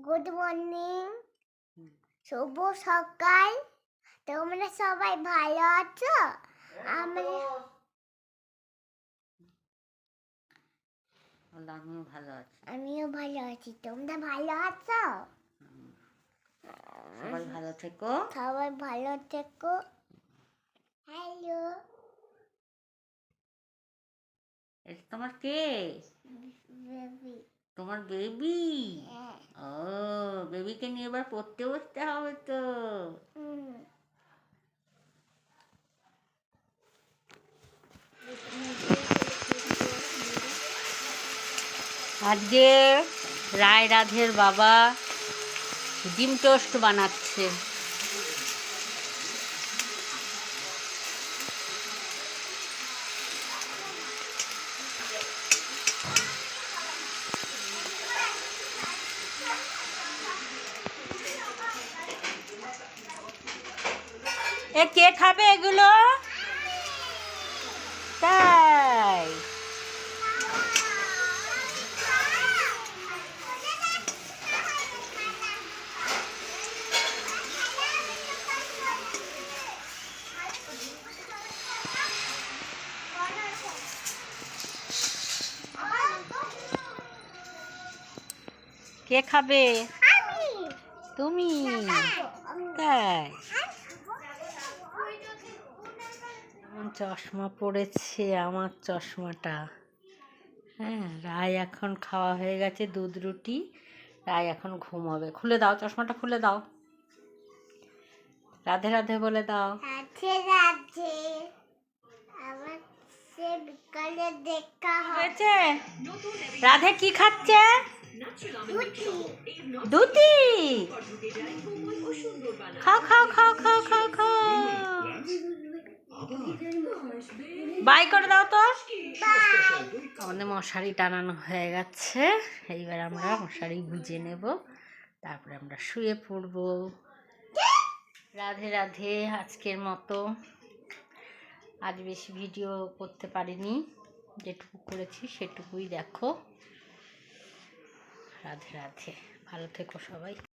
Good morning, শুভ সকাল। তোমরা সবাই ভালো আছো? আমিও ভালো আছি। তোমরা ভালো আছো? সবাই ভালো থেকো। সবাই ভালো থেকো। হ্যালো, এটা তোমার কে? বেবি। তোমার বেবি? ও, বেবিকে নিয়ে এবার পড়তে বসতে হবে তো। আজকে রায় রাধের বাবা ডিম টোস্ট বানাচ্ছে। এ কে খাবে এগুলো? তাই কে খাবে? তুমি? তাই চশমা পড়েছে আমার চশমাটা। হ্যাঁ, রায় এখন খাওয়া হয়ে গেছে দুধ রুটি। রায় এখন ঘুমাবে। খুলে দাও চশমাটা, খুলে দাও। রাধে রাধে বলে দাও। রাধে রাধে। আবার সে বিকালে দেখা হয়েছে? রাধে কি খাচ্ছে? দুধি। খাও খাও খাও খাও খাও খাও। বাই করে দাও তো। আমাদের মশারি টানানো হয়ে গেছে। এইবার আমরা মশারি গুজে নেব, তারপরে আমরা শুয়ে পড়ব। রাধে রাধে। আজকের মতো আজ বেশি ভিডিও করতে পারিনি, যেটুকু করেছি সেটুকুই দেখো। রাধে রাধে। ভালো থেকো সবাই।